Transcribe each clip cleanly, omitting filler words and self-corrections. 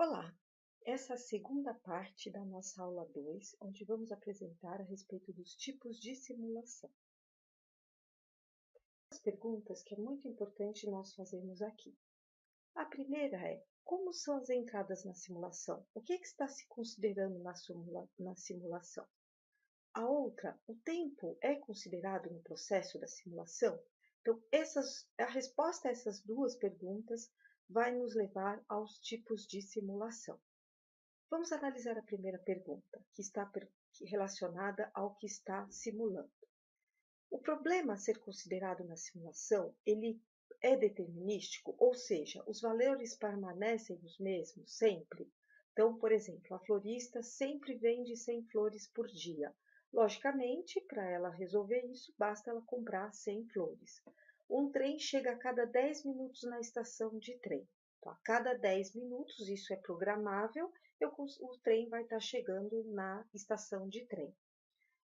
Olá, essa é a segunda parte da nossa aula 2, onde vamos apresentar a respeito dos tipos de simulação. As perguntas que é muito importante nós fazermos aqui. A primeira é, como são as entradas na simulação? O que está se considerando na simulação? A outra, o tempo é considerado no processo da simulação? Então, a resposta a essas duas perguntas vai nos levar aos tipos de simulação. Vamos analisar a primeira pergunta, que está relacionada ao que está simulando. O problema a ser considerado na simulação, ele é determinístico, ou seja, os valores permanecem os mesmos sempre. Então, por exemplo, a florista sempre vende 100 flores por dia. Logicamente, para ela resolver isso, basta ela comprar 100 flores. Um trem chega a cada 10 minutos na estação de trem. Então, a cada 10 minutos, isso é programável, o trem vai estar chegando na estação de trem.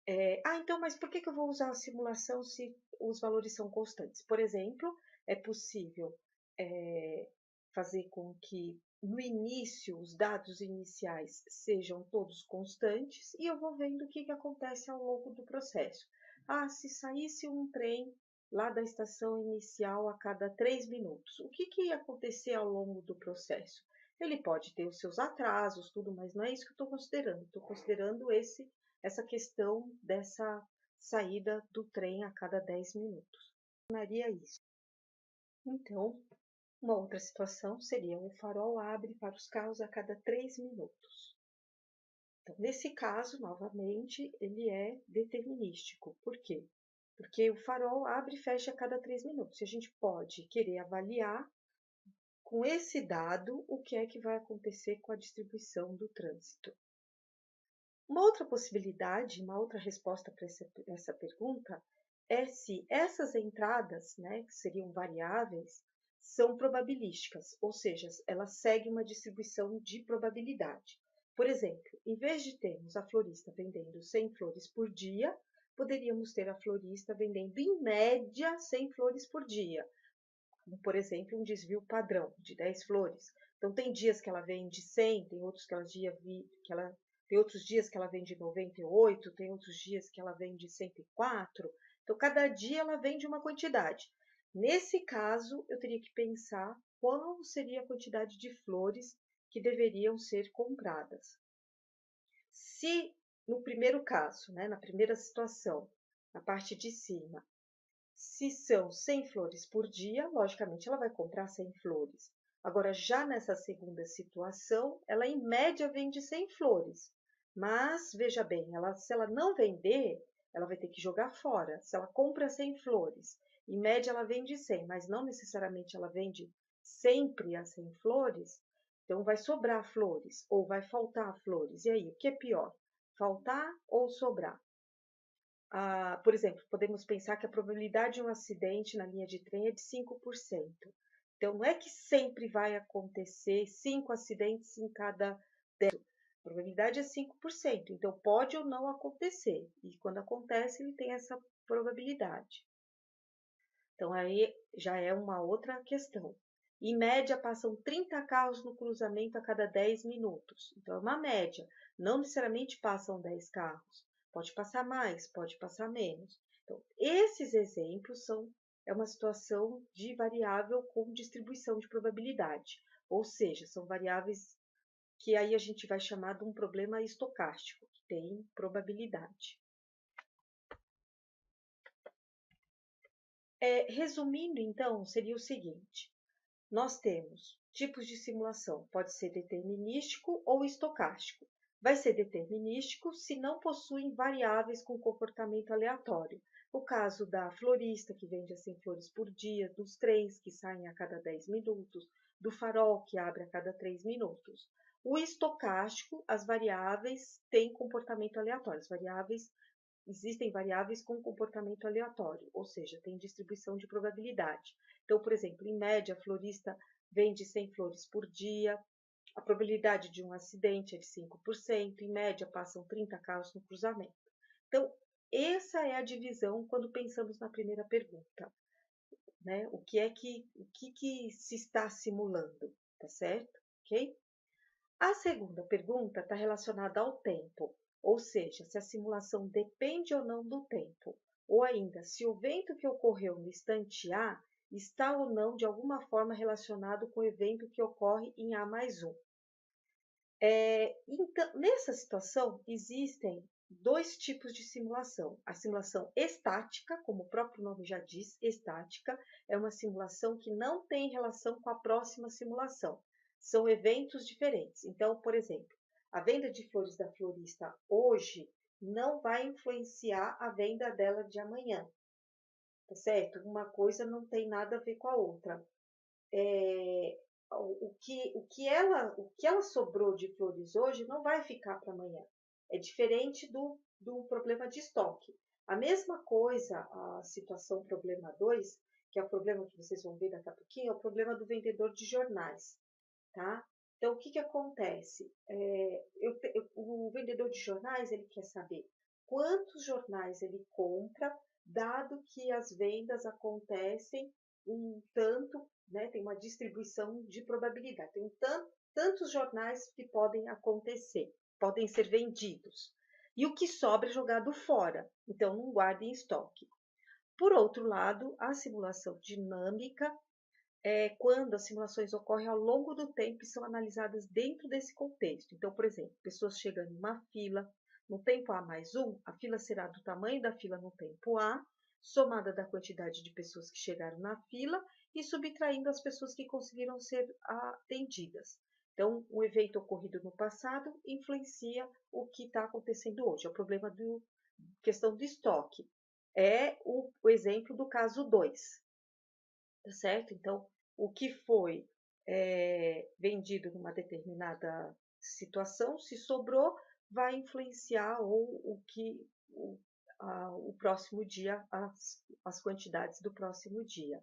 Então, mas por que eu vou usar a simulação se os valores são constantes? Por exemplo, é possível fazer com que no início os dados iniciais sejam todos constantes e eu vou vendo o que acontece ao longo do processo. Se saísse um trem lá da estação inicial a cada 3 minutos, o que ia acontecer ao longo do processo? Ele pode ter os seus atrasos, tudo, mas não é isso que eu estou considerando. Estou considerando essa questão dessa saída do trem a cada 10 minutos. Funcionaria isso. Então, uma outra situação seria o farol abre para os carros a cada 3 minutos. Então, nesse caso, novamente, ele é determinístico. Por quê? Porque o farol abre e fecha a cada 3 minutos. E a gente pode querer avaliar com esse dado o que é que vai acontecer com a distribuição do trânsito. Uma outra possibilidade, uma outra resposta para essa pergunta é se essas entradas, que seriam variáveis, são probabilísticas, ou seja, elas seguem uma distribuição de probabilidade. Por exemplo, em vez de termos a florista vendendo 100 flores por dia, poderíamos ter a florista vendendo, em média, 100 flores por dia. Como, por exemplo, um desvio padrão de 10 flores. Então, tem dias que ela vende 100, tem outros tem outros dias que ela vende 98, tem outros dias que ela vende 104. Então, cada dia ela vende uma quantidade. Nesse caso, eu teria que pensar qual seria a quantidade de flores que deveriam ser compradas. Se no primeiro caso, na primeira situação, na parte de cima, se são 100 flores por dia, logicamente ela vai comprar 100 flores. Agora, já nessa segunda situação, ela em média vende 100 flores. Mas, veja bem, se ela não vender, ela vai ter que jogar fora. Se ela compra 100 flores, em média ela vende 100, mas não necessariamente ela vende sempre as 100 flores, então vai sobrar flores ou vai faltar flores. E aí, o que é pior? Faltar ou sobrar? Por exemplo, podemos pensar que a probabilidade de um acidente na linha de trem é de 5%. Então, não é que sempre vai acontecer 5 acidentes em cada 10. A probabilidade é 5%, então pode ou não acontecer. E quando acontece, ele tem essa probabilidade. Então, aí já é uma outra questão. Em média, passam 30 carros no cruzamento a cada 10 minutos. Então, é uma média. Não necessariamente passam 10 carros. Pode passar mais, pode passar menos. Então, esses exemplos é uma situação de variável com distribuição de probabilidade. Ou seja, são variáveis que aí a gente vai chamar de um problema estocástico, que tem probabilidade. Resumindo, então, seria o seguinte. Nós temos tipos de simulação, pode ser determinístico ou estocástico. Vai ser determinístico se não possuem variáveis com comportamento aleatório. O caso da florista, que vende 100 flores por dia, dos trens, que saem a cada 10 minutos, do farol, que abre a cada 3 minutos. O estocástico, as variáveis têm comportamento aleatório. Existem variáveis com comportamento aleatório, ou seja, tem distribuição de probabilidade. Então, por exemplo, em média, a florista vende 100 flores por dia, a probabilidade de um acidente é de 5%, em média passam 30 carros no cruzamento. Então, essa é a divisão quando pensamos na primeira pergunta. O que se está simulando, tá certo? Ok? A segunda pergunta está relacionada ao tempo, ou seja, se a simulação depende ou não do tempo, ou ainda, se o evento que ocorreu no instante A está ou não de alguma forma relacionado com o evento que ocorre em A mais um. Então, nessa situação, existem dois tipos de simulação. A simulação estática, como o próprio nome já diz, estática, é uma simulação que não tem relação com a próxima simulação. São eventos diferentes. Então, por exemplo, a venda de flores da florista hoje não vai influenciar a venda dela de amanhã, tá certo? Uma coisa não tem nada a ver com a outra. O que ela sobrou de flores hoje não vai ficar para amanhã. É diferente do problema de estoque. A mesma coisa, a situação problema 2, que é o problema que vocês vão ver daqui a pouquinho, é o problema do vendedor de jornais, tá? Então, o que acontece? O vendedor de jornais, ele quer saber quantos jornais ele compra, dado que as vendas acontecem um tanto, né, tem uma distribuição de probabilidade. Tem tantos jornais que podem acontecer, podem ser vendidos. E o que sobra é jogado fora, então não guarde em estoque. Por outro lado, a simulação dinâmica é quando as simulações ocorrem ao longo do tempo e são analisadas dentro desse contexto. Então, por exemplo, pessoas chegando em uma fila, no tempo A mais um, a fila será do tamanho da fila no tempo A, somada da quantidade de pessoas que chegaram na fila e subtraindo as pessoas que conseguiram ser atendidas. Então, o evento ocorrido no passado influencia o que está acontecendo hoje. É o problema da questão do estoque. É o exemplo do caso 2. Tá certo? Então, o que foi vendido numa determinada situação, se sobrou, vai influenciar o próximo dia, as quantidades do próximo dia.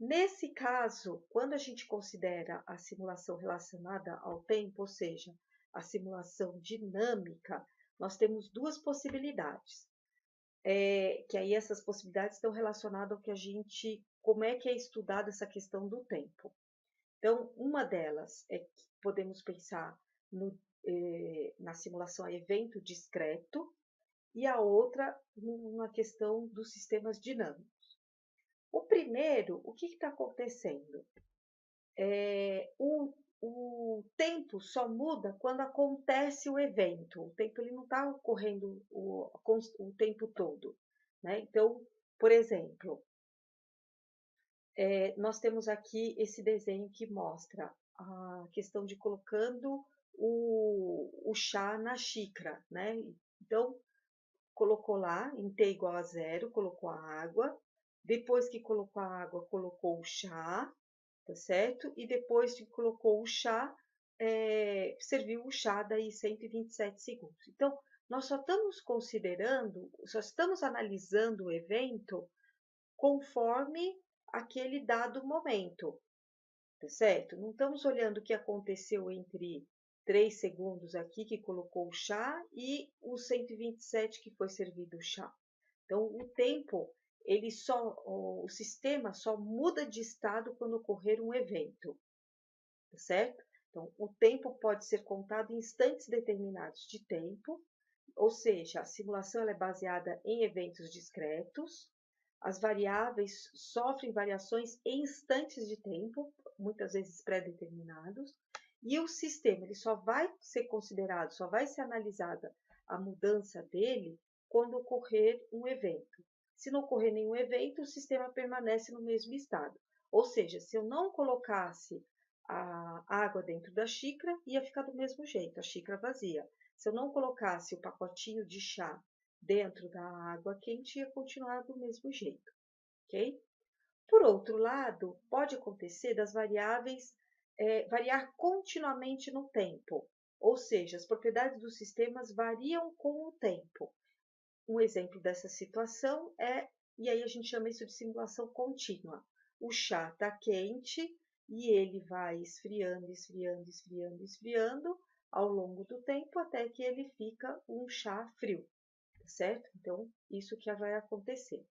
Nesse caso, quando a gente considera a simulação relacionada ao tempo, ou seja, a simulação dinâmica, nós temos duas possibilidades. Que aí essas possibilidades estão relacionadas ao que como é que é estudada essa questão do tempo. Então, uma delas é que podemos pensar na simulação a evento discreto e a outra na questão dos sistemas dinâmicos. O primeiro, o que está acontecendo? O tempo só muda quando acontece o evento. O tempo ele não está ocorrendo o tempo todo, né? Então, por exemplo, nós temos aqui esse desenho que mostra a questão de colocando o chá na xícara, né? Então, colocou lá em T igual a 0, colocou a água. Depois que colocou a água, colocou o chá, tá certo? E depois que colocou o chá, serviu o chá daí 127 segundos. Então, nós só estamos analisando o evento conforme aquele dado momento, tá certo? Não estamos olhando o que aconteceu entre 3 segundos aqui que colocou o chá e os 127 que foi servido o chá. Então, o tempo, o sistema só muda de estado quando ocorrer um evento, tá certo? Então, o tempo pode ser contado em instantes determinados de tempo, ou seja, a simulação ela é baseada em eventos discretos, as variáveis sofrem variações em instantes de tempo, muitas vezes pré-determinados, e o sistema ele só vai ser considerado, só vai ser analisada a mudança dele quando ocorrer um evento. Se não ocorrer nenhum evento, o sistema permanece no mesmo estado. Ou seja, se eu não colocasse a água dentro da xícara, ia ficar do mesmo jeito, a xícara vazia. Se eu não colocasse o pacotinho de chá dentro da água quente, ia continuar do mesmo jeito, ok? Por outro lado, pode acontecer das variáveis variar continuamente no tempo, ou seja, as propriedades dos sistemas variam com o tempo. Um exemplo dessa situação e aí a gente chama isso de simulação contínua. O chá está quente e ele vai esfriando, esfriando, esfriando, esfriando ao longo do tempo até que ele fica um chá frio, certo? Então, isso que vai acontecer.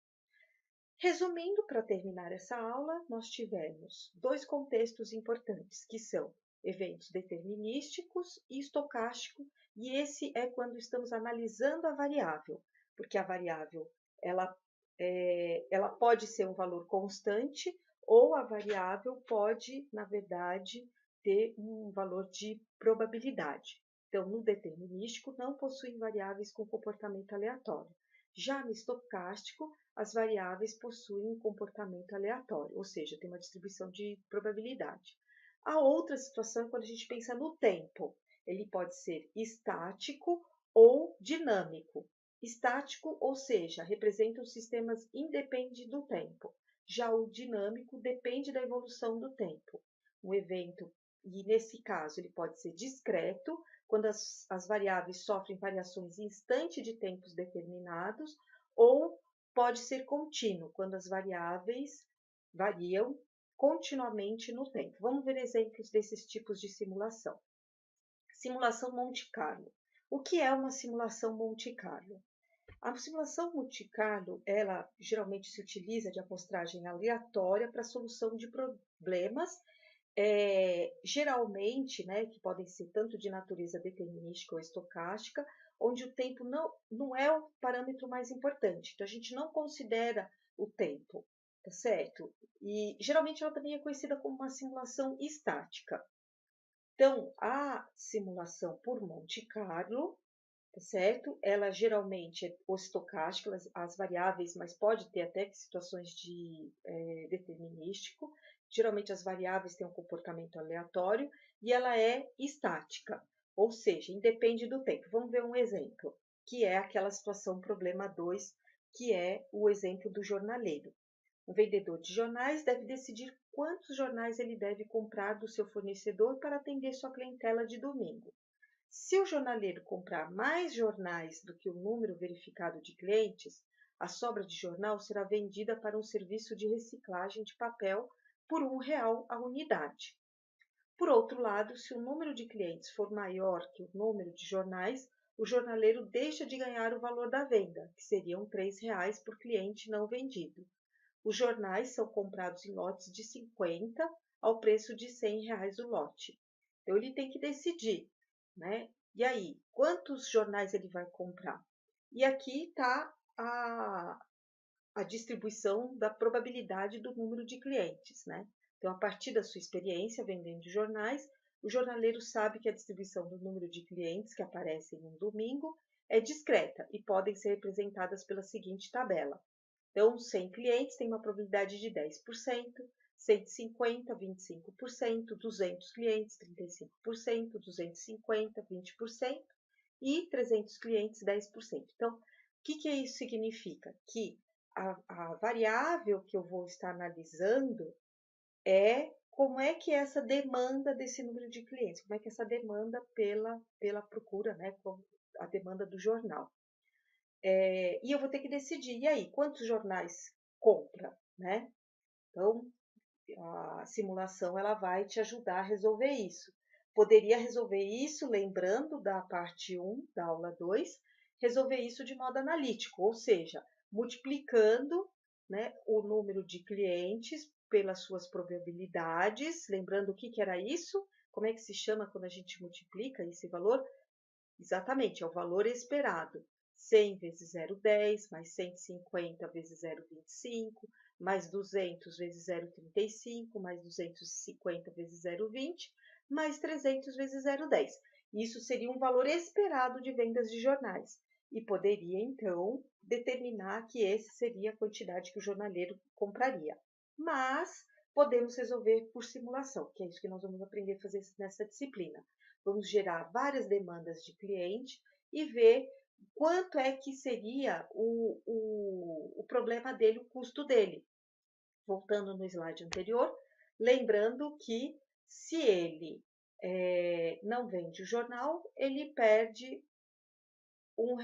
Resumindo, para terminar essa aula, nós tivemos dois contextos importantes, que são eventos determinísticos e estocástico, e esse é quando estamos analisando a variável, porque a variável ela pode ser um valor constante ou a variável pode, na verdade, ter um valor de probabilidade. Então, no determinístico, não possui variáveis com comportamento aleatório. Já no estocástico, as variáveis possuem um comportamento aleatório, ou seja, tem uma distribuição de probabilidade. A outra situação é quando a gente pensa no tempo. Ele pode ser estático ou dinâmico. Estático, ou seja, representa os sistemas independentes do tempo. Já o dinâmico depende da evolução do tempo. Um evento, e nesse caso ele pode ser discreto, quando as variáveis sofrem variações em instante de tempos determinados, ou pode ser contínuo, quando as variáveis variam continuamente no tempo. Vamos ver exemplos desses tipos de simulação. Simulação Monte Carlo. O que é uma simulação Monte Carlo? A simulação Monte Carlo, ela geralmente se utiliza de amostragem aleatória para a solução de problemas, geralmente, né, que podem ser tanto de natureza determinística ou estocástica, onde o tempo não é o parâmetro mais importante. Então, a gente não considera o tempo, tá certo? E geralmente ela também é conhecida como uma simulação estática. Então, a simulação por Monte Carlo, tá certo? Ela geralmente é estocástica, as variáveis, mas pode ter até situações de determinístico. Geralmente as variáveis têm um comportamento aleatório e ela é estática, ou seja, independe do tempo. Vamos ver um exemplo, que é aquela situação problema 2, que é o exemplo do jornaleiro. O vendedor de jornais deve decidir quantos jornais ele deve comprar do seu fornecedor para atender sua clientela de domingo. Se o jornaleiro comprar mais jornais do que o número verificado de clientes, a sobra de jornal será vendida para um serviço de reciclagem de papel por R$ 1 a unidade. Por outro lado, se o número de clientes for maior que o número de jornais, o jornaleiro deixa de ganhar o valor da venda, que seriam R$ 3 por cliente não vendido. Os jornais são comprados em lotes de 50 ao preço de R$ 100 o lote. Então, ele tem que decidir, né? E aí, quantos jornais ele vai comprar? E aqui está a distribuição da probabilidade do número de clientes, né? Então, a partir da sua experiência vendendo jornais, o jornaleiro sabe que a distribuição do número de clientes que aparecem no domingo é discreta e podem ser representadas pela seguinte tabela. Então, 100 clientes têm uma probabilidade de 10%, 150, 25%, 200 clientes, 35%, 250, 20% e 300 clientes, 10%. Então, o que isso significa? Que a variável que eu vou estar analisando é como é que é essa demanda desse número de clientes, como é que é essa demanda pela procura, né, a demanda do jornal. E eu vou ter que decidir, e aí, quantos jornais compra, né? Então, a simulação ela vai te ajudar a resolver isso. Poderia resolver isso, lembrando da parte 1 da aula 2, resolver isso de modo analítico, ou seja, multiplicando, né, o número de clientes pelas suas probabilidades, lembrando o que era isso, como é que se chama quando a gente multiplica esse valor? Exatamente, é o valor esperado. 100 vezes 0,10, mais 150 vezes 0,25, mais 200 vezes 0,35, mais 250 vezes 0,20, mais 300 vezes 0,10. Isso seria um valor esperado de vendas de jornais. E poderia, então, determinar que essa seria a quantidade que o jornaleiro compraria. Mas podemos resolver por simulação, que é isso que nós vamos aprender a fazer nessa disciplina. Vamos gerar várias demandas de cliente e ver quanto é que seria o problema dele, o custo dele. Voltando no slide anterior, lembrando que se ele não vende o jornal, ele perde R$ 1.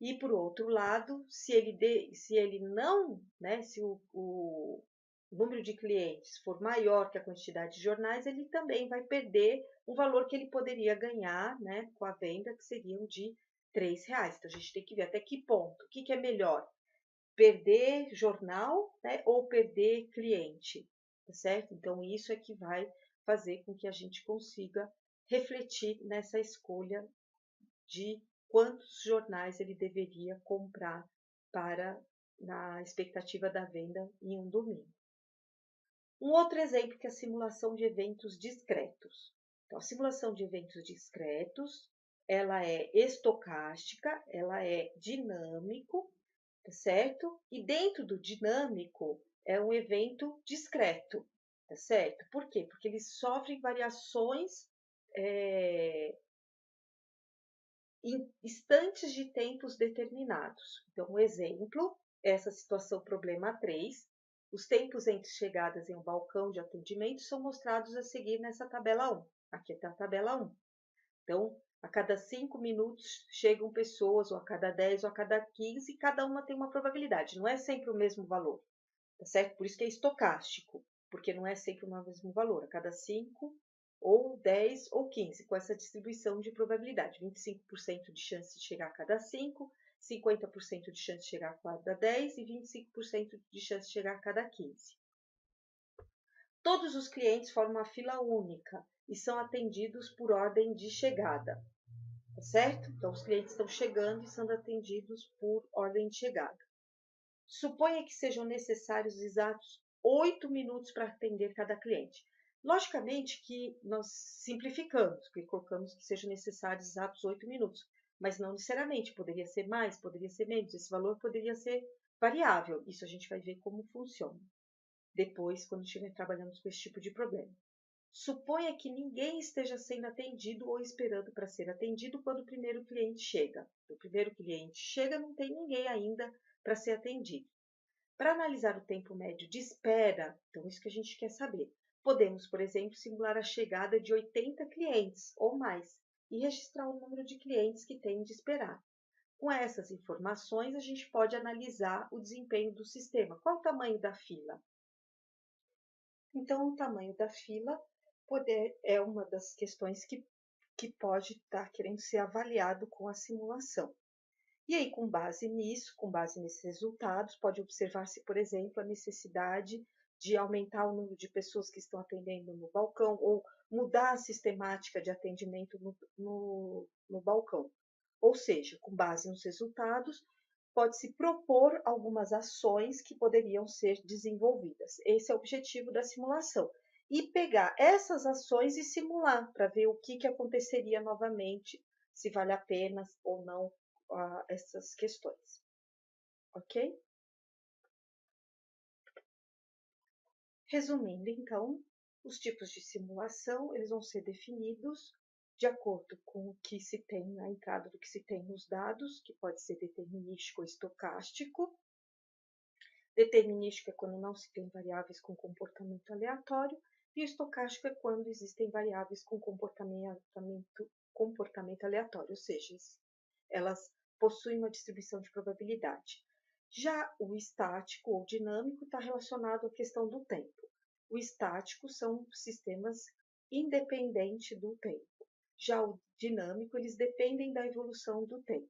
E por outro lado, se ele não, né, se o número de clientes for maior que a quantidade de jornais, ele também vai perder o valor que ele poderia ganhar, né, com a venda, que seriam de R$ 3. Então, a gente tem que ver até que ponto, o que é melhor, perder jornal, né, ou perder cliente, tá certo? Então, isso é que vai fazer com que a gente consiga refletir nessa escolha de quantos jornais ele deveria comprar para na expectativa da venda em um domingo. Um outro exemplo que é a simulação de eventos discretos. Então, a simulação de eventos discretos, ela é estocástica, ela é dinâmico, tá certo? E dentro do dinâmico é um evento discreto, tá certo? Por quê? Porque eles sofrem variações em instantes de tempos determinados. Então, um exemplo, essa situação problema 3, os tempos entre chegadas em um balcão de atendimento são mostrados a seguir nessa tabela 1. Aqui está a tabela 1. Então, a cada 5 minutos chegam pessoas, ou a cada 10, ou a cada 15, e cada uma tem uma probabilidade. Não é sempre o mesmo valor, tá certo? Por isso que é estocástico, porque não é sempre o mesmo valor. A cada 5, ou 10 ou 15, com essa distribuição de probabilidade. 25% de chance de chegar a cada 5, 50% de chance de chegar a cada 10 e 25% de chance de chegar a cada 15. Todos os clientes formam uma fila única e são atendidos por ordem de chegada, tá certo? Então, os clientes estão chegando e sendo atendidos por ordem de chegada. Suponha que sejam necessários exatos 8 minutos para atender cada cliente. Logicamente que nós simplificamos, porque colocamos que sejam necessários exatos 8 minutos, mas não necessariamente, poderia ser mais, poderia ser menos, esse valor poderia ser variável. Isso a gente vai ver como funciona depois, quando estiver trabalhando com esse tipo de problema. Suponha que ninguém esteja sendo atendido ou esperando para ser atendido quando o primeiro cliente chega. O primeiro cliente chega, não tem ninguém ainda para ser atendido. Para analisar o tempo médio de espera, então isso que a gente quer saber, podemos, por exemplo, simular a chegada de 80 clientes ou mais e registrar o número de clientes que tem de esperar. Com essas informações, a gente pode analisar o desempenho do sistema. Qual o tamanho da fila? Então, o tamanho da fila é uma das questões que pode estar querendo ser avaliado com a simulação. E aí, com base nisso, com base nesses resultados, pode observar-se, por exemplo, a necessidade de aumentar o número de pessoas que estão atendendo no balcão ou mudar a sistemática de atendimento no balcão. Ou seja, com base nos resultados, pode-se propor algumas ações que poderiam ser desenvolvidas. Esse é o objetivo da simulação. E pegar essas ações e simular para ver o que aconteceria novamente, se vale a pena ou não essas questões. Ok? Resumindo, então, os tipos de simulação eles vão ser definidos de acordo com o que se tem na entrada do que se tem nos dados, que pode ser determinístico ou estocástico. Determinístico é quando não se tem variáveis com comportamento aleatório, e estocástico é quando existem variáveis com comportamento aleatório, ou seja, elas possuem uma distribuição de probabilidade. Já o estático ou dinâmico está relacionado à questão do tempo. O estático são sistemas independentes do tempo. Já o dinâmico, eles dependem da evolução do tempo.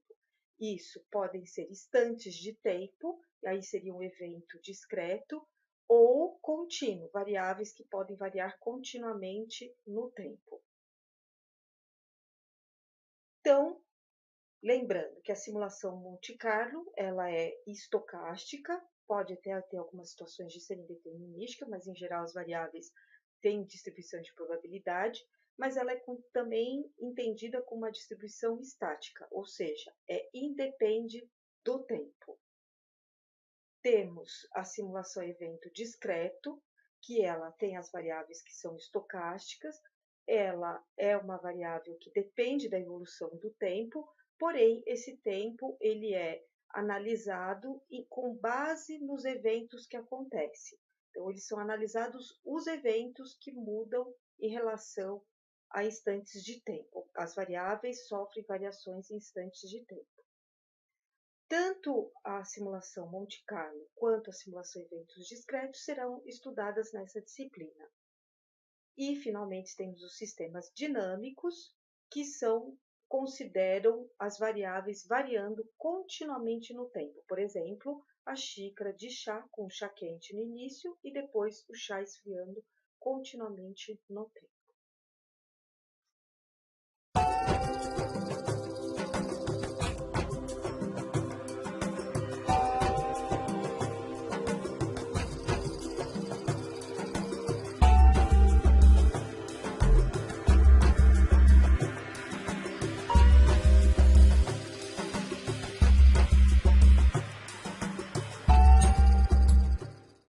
Isso podem ser instantes de tempo, e aí seria um evento discreto, ou contínuo, variáveis que podem variar continuamente no tempo. Então, lembrando que a simulação Monte Carlo ela é estocástica, pode até ter algumas situações de ser indeterminística, mas em geral as variáveis têm distribuição de probabilidade, mas ela é também entendida como uma distribuição estática, ou seja, independe do tempo. Temos a simulação evento discreto, que ela tem as variáveis que são estocásticas, ela é uma variável que depende da evolução do tempo, porém esse tempo ele é analisado com base nos eventos que acontecem. Então, eles são analisados os eventos que mudam em relação a instantes de tempo. As variáveis sofrem variações em instantes de tempo. Tanto a simulação Monte Carlo quanto a simulação eventos discretos serão estudadas nessa disciplina. E, finalmente, temos os sistemas dinâmicos, que consideram as variáveis variando continuamente no tempo. Por exemplo, a xícara de chá com chá quente no início e depois o chá esfriando continuamente no treino.